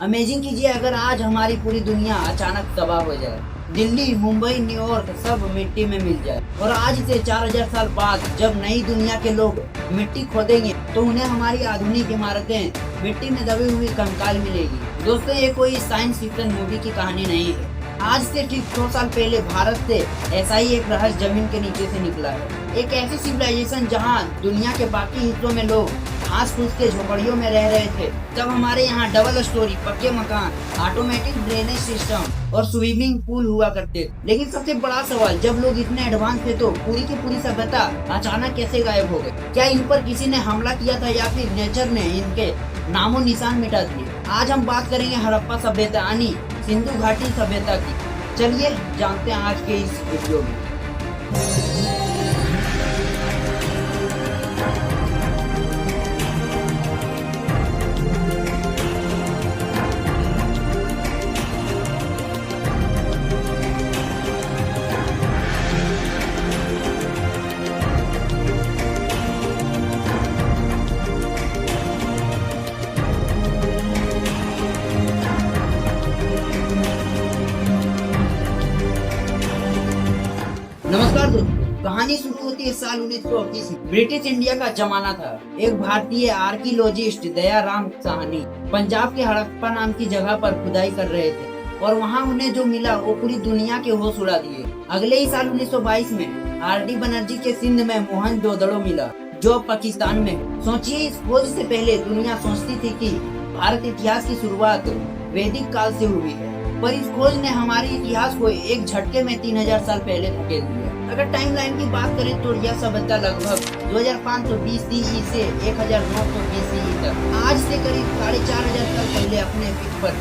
Amazing कीजिए अगर आज हमारी पूरी दुनिया अचानक तबाह हो जाए, दिल्ली, मुंबई, न्यूयॉर्क सब मिट्टी में मिल जाए और आज से 4000 साल बाद जब नई दुनिया के लोग मिट्टी खोदेंगे तो उन्हें हमारी आधुनिक इमारतें मिट्टी में दबी हुई कंकाल मिलेगी। दोस्तों, ये कोई साइंस फिक्शन मूवी की कहानी नहीं है। आज से ठीक 100 साल पहले भारत से ऐसा ही एक रहस्य जमीन के नीचे से निकला है। एक ऐसी सिविलाइजेशन जहां दुनिया के बाकी हिस्सों में लोग घास फूस के झोपड़ियों में रह रहे थे, तब हमारे यहाँ डबल स्टोरी पक्के मकान, ऑटोमेटिक ड्रेनेज सिस्टम और स्विमिंग पूल हुआ करते थे। लेकिन सबसे बड़ा सवाल, जब लोग इतने एडवांस थे तो पूरी की पूरी सभ्यता अचानक कैसे गायब हो गई? क्या इन पर किसी ने हमला किया था या फिर नेचर ने इनके नामो निशान मिटा दिए? आज हम बात करेंगे हड़प्पा सभ्यता यानी सिंधु घाटी सभ्यता की। चलिए जानते हैं आज के इस वीडियो में। नमस्कार दोस्तों, कहानी शुरू होती है साल 1938 में। ब्रिटिश इंडिया का जमाना था। एक भारतीय आर्कियोलॉजिस्ट दयाराम साहनी पंजाब के हड़प्पा नाम की जगह पर खुदाई कर रहे थे और वहां उन्हें जो मिला वो पूरी दुनिया के होश उड़ा दिए। अगले ही साल 1922 में आर.डी. बनर्जी के सिंध में मोहनजोदड़ो मिला, जो पाकिस्तान में। सोचिए, इस खोज से पहले दुनिया सोचती थी कि भारत इतिहास की शुरुआत वैदिक काल से हुई है, पर इस खोज ने हमारे इतिहास को एक झटके में 3000 साल पहले धकेल दिया। अगर टाइमलाइन की बात करें तो यह सभ्यता लगभग 2500 BCE से 1900 BCE तक, आज से करीब 4500 साल पहले अपने पीठ पर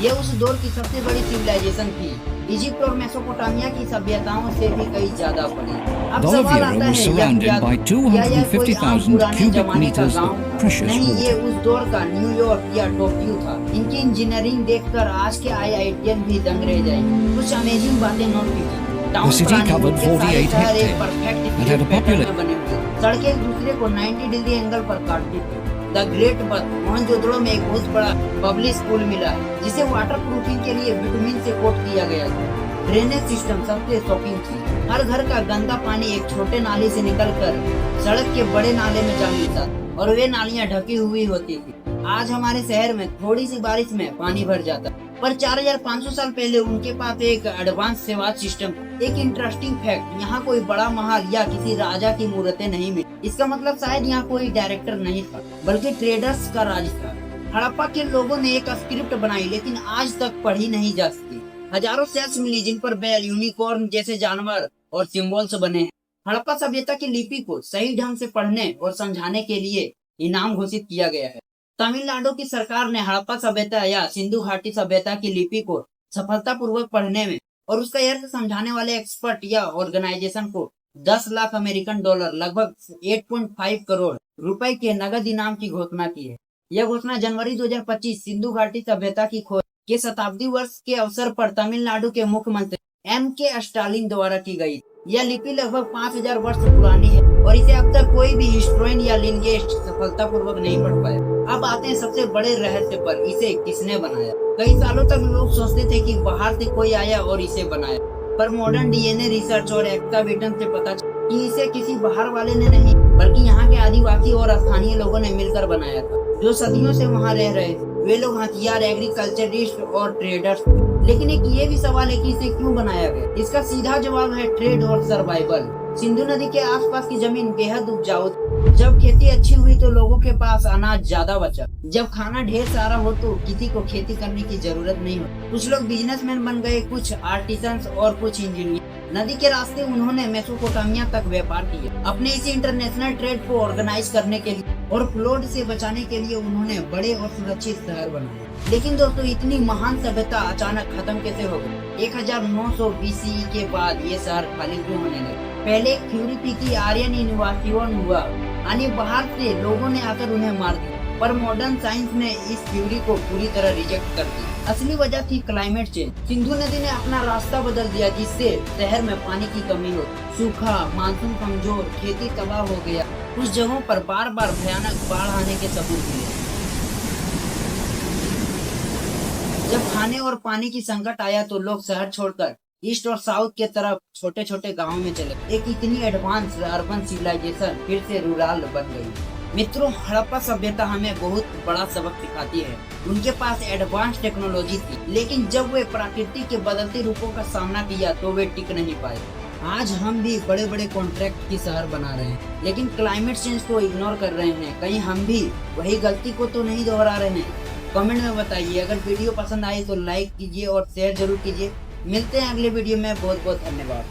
यह उस दौर की सबसे बड़ी सिविलाइजेशन थी। इजिप्ट और मेसोपोटामिया की सभ्यताओं से भी कई ज्यादा बड़ी। अब सवाल आता है, क्या यह कोई आम पुराने जमाने का गाँव? नहीं, ये उस दौर का न्यूयॉर्क या टोक्यो था। इनकी इंजीनियरिंग देखकर आज के IITian भी दंग रह जाएंगे। कुछ अमेजिंग बातें नोट कीजिए। टाउन बने हुए, सड़कें एक दूसरे को 90 डिग्री एंगल पर काटती थी। द ग्रेट बर्थ, मोहनजोदड़ो में एक बहुत बड़ा पब्लिक स्कूल मिला है जिसे वाटर प्रूफिंग के लिए बिटुमिन से कोट किया गया था। ड्रेनेज सिस्टम सबसे शॉकिंग थी। हर घर का गंदा पानी एक छोटे नाले से निकलकर सड़क के बड़े नाले में जा मिलता और वे नालियां ढकी हुई होती थी। आज हमारे शहर में थोड़ी सी बारिश में पानी भर जाता, पर 4500 साल पहले उनके पास एक एडवांस सेवा सिस्टम। एक इंटरेस्टिंग फैक्ट, यहाँ कोई बड़ा महल या किसी राजा की मूर्तें नहीं मिली। इसका मतलब शायद यहाँ कोई डायरेक्टर नहीं था, बल्कि ट्रेडर्स का राज था। हड़प्पा के लोगों ने एक स्क्रिप्ट बनाई, लेकिन आज तक पढ़ी नहीं जा सकी। हजारों सेल्स मिली जिन पर बैल, यूनिकॉर्न जैसे जानवर और सिंबल्स बने हैं। हड़प्पा सभ्यता की लिपि को सही ढंग से पढ़ने और समझाने के लिए इनाम घोषित किया गया है। तमिलनाडु की सरकार ने हड़प्पा सभ्यता या सिंधु घाटी सभ्यता की लिपि को सफलतापूर्वक पढ़ने में और उसका अर्थ समझाने वाले एक्सपर्ट या ऑर्गेनाइजेशन को 10 लाख अमेरिकन डॉलर लगभग 8.5 करोड़ रुपए के नगद इनाम की घोषणा की है। यह घोषणा जनवरी 2025 सिंधु घाटी सभ्यता की खोज के शताब्दी वर्ष के अवसर पर तमिलनाडु के मुख्यमंत्री M.K. स्टालिन द्वारा की गई। यह लिपि लगभग 5000 वर्ष पुरानी है और इसे अब तक कोई भी हिस्टोरियन या लिंग्विस्ट सफलतापूर्वक नहीं पढ़ पाया। अब आते हैं सबसे बड़े रहस्य पर, इसे किसने बनाया? कई सालों तक लोग सोचते थे कि बाहर से कोई आया और इसे बनाया, पर मॉडर्न DNA रिसर्च और एक्सकावेशन से पता चला कि इसे किसी बाहर वाले ने नहीं, बल्कि यहाँ के आदिवासी और स्थानीय लोगों ने मिलकर बनाया था, जो सदियों से वहाँ रह रहे थे। वे लोग हथियार, एग्रीकल्चरिस्ट और ट्रेडर्स। लेकिन एक ये भी सवाल है कि इसे क्यों बनाया गया? इसका सीधा जवाब है ट्रेड और सर्वाइवल। सिंधु नदी के आसपास की जमीन बेहद उपजाऊ थी। जब खेती अच्छी हुई तो लोगों के पास अनाज ज्यादा बचा। जब खाना ढेर सारा हो तो किसी को खेती करने की जरूरत नहीं हो। कुछ लोग बिजनेसमैन बन गए, कुछ आर्टिसंस और कुछ इंजीनियर। नदी के रास्ते उन्होंने मेसोपोटामिया तक व्यापार किया। अपने इसी इंटरनेशनल ट्रेड को ऑर्गेनाइज करने के लिए और फ्लड से बचाने के लिए उन्होंने बड़े और सुरक्षित शहर बनाए। लेकिन दोस्तों, इतनी महान सभ्यता अचानक खत्म कैसे हो गई? 1900 BCE के बाद ये शहर खाली क्यों होने लगे? पहले एक थ्योरी थी कि आर्यन इन्वासिवन हुआ, यानी बाहर से लोगों ने आकर उन्हें मार दिया, पर मॉडर्न साइंस ने इस थ्योरी को पूरी तरह रिजेक्ट कर दिया। असली वजह थी क्लाइमेट चेंज। सिंधु नदी ने अपना रास्ता बदल दिया, जिससे शहर में पानी की कमी हो, सूखा, मानसून कमजोर, खेती तबाह हो गया। कुछ जगहों पर बार बार भयानक बाढ़ आने के सबूत मिले। जब खाने और पानी की संकट आया तो लोग शहर छोड़कर ईस्ट और साउथ के तरफ छोटे छोटे गांवों में चले। एक इतनी एडवांस अर्बन सिविलाइजेशन फिर से रूरल बन गई। मित्रों, हड़प्पा सभ्यता हमें बहुत बड़ा सबक सिखाती है। उनके पास एडवांस टेक्नोलॉजी थी, लेकिन जब वे प्रकृति के बदलते रूपों का सामना किया तो वे टिक नहीं पाए। आज हम भी बड़े बड़े कॉन्ट्रैक्ट की शहर बना रहे हैं, लेकिन क्लाइमेट चेंज को इग्नोर कर रहे हैं। कहीं हम भी वही गलती को तो नहीं दोहरा रहे हैं? कमेंट में बताइए। अगर वीडियो पसंद आए तो लाइक कीजिए और शेयर जरूर कीजिए। मिलते हैं अगले वीडियो में। बहुत बहुत धन्यवाद।